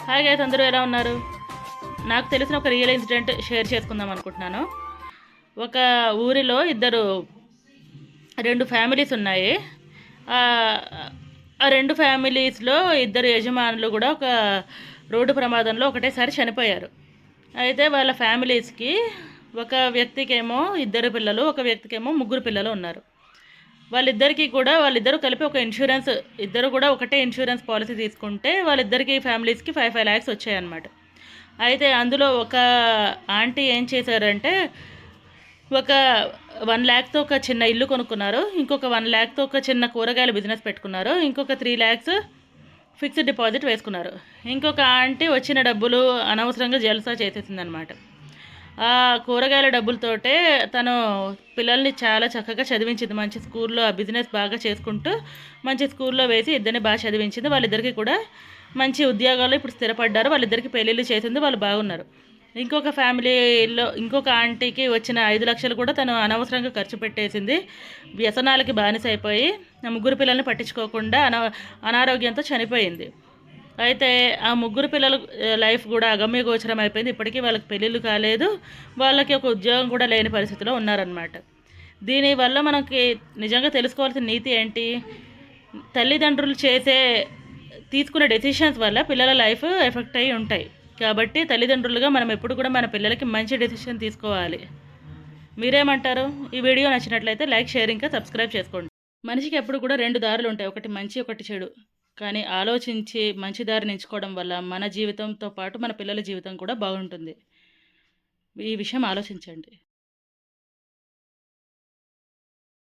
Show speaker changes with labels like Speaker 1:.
Speaker 1: Hi guys, అందరూ ఎలా ఉన్నారు? నాకు తెలిసిన ఒక రియల్ ఇన్సిడెంట్ షేర్ చేసుకుందాం అనుకుంటున్నాను. ఒక ఊరిలో రెండు ఫ్యామిలీస్ ఉన్నాయి. ఆ ఆ రెండు ఫ్యామిలీస్లో ఇద్దరు యజమానులు కూడా ఒక రోడ్డు ప్రమాదంలో ఒకటేసారి చనిపోయారు. అయితే వాళ్ళ ఫ్యామిలీస్కి ఒక వ్యక్తికేమో ఇద్దరు పిల్లలు, ఒక వ్యక్తికేమో ముగ్గురు పిల్లలు ఉన్నారు. వాళ్ళిద్దరూ కలిపి ఒక ఇన్సూరెన్స్, ఇద్దరు కూడా ఒకటే ఇన్సూరెన్స్ పాలసీ తీసుకుంటే వాళ్ళిద్దరికి ఫ్యామిలీస్కి 5 lakhs వచ్చాయన్నమాట. అయితే అందులో ఒక ఆంటీ ఏం చేశారంటే ఒక 1 lakhతో ఒక చిన్న ఇల్లు కొనుక్కున్నారు, ఇంకొక 1 lakhతో ఒక చిన్న కూరగాయల బిజినెస్ పెట్టుకున్నారు, ఇంకొక 3 lakhs ఫిక్స్డ్ డిపాజిట్ వేసుకున్నారు. ఇంకొక ఆంటీ వచ్చిన డబ్బులు అనవసరంగా జల్సా చేసేసిందనమాట. ఆ కూరగాయల డబ్బులతోటే తను పిల్లల్ని చాలా చక్కగా చదివించింది. మంచి స్కూల్లో ఆ బిజినెస్ బాగా చేసుకుంటూ మంచి స్కూల్లో వేసి ఇద్దరిని బాగా చదివించింది. వాళ్ళిద్దరికీ కూడా మంచి ఉద్యోగాలు ఇప్పుడు స్థిరపడ్డారు. వాళ్ళిద్దరికీ పెళ్ళిళ్ళు చేసింది, వాళ్ళు బాగున్నారు. ఇంకొక ఫ్యామిలీలో ఇంకొక ఆంటీకి వచ్చిన 5 లక్షలు కూడా తను అనవసరంగా ఖర్చు పెట్టేసింది. వ్యసనాలకి బానిస అయిపోయి ముగ్గురు పిల్లల్ని పట్టించుకోకుండా అనారోగ్యంతో చనిపోయింది. అయితే ఆ ముగ్గురు పిల్లల లైఫ్ కూడా అగమ్యగోచరం అయిపోయింది. ఇప్పటికీ వాళ్ళకి పెళ్ళిళ్ళు కాలేదు, వాళ్ళకి ఒక ఉద్యోగం కూడా లేని పరిస్థితిలో ఉన్నారనమాట. దీనివల్ల మనకి నిజంగా తెలుసుకోవాల్సిన నీతి ఏంటి? తల్లిదండ్రులు తీసుకునే డెసిషన్స్ వల్ల పిల్లల లైఫ్ ఎఫెక్ట్ అయ్యి ఉంటాయి. కాబట్టి తల్లిదండ్రులుగా మనం ఎప్పుడు కూడా మన పిల్లలకి మంచి డెసిషన్ తీసుకోవాలి. మీరేమంటారు? ఈ వీడియో నచ్చినట్లయితే లైక్, షేర్, ఇంకా సబ్స్క్రైబ్ చేసుకోండి. మనిషికి ఎప్పుడు కూడా 2 దారులు ఉంటాయి, ఒకటి మంచి, ఒకటి చెడు. కానీ ఆలోచించి మంచి దారిని ఎంచుకోవడం వల్ల మన జీవితంతో పాటు మన పిల్లల జీవితం కూడా బాగుంటుంది. ఈ విషయం ఆలోచించండి.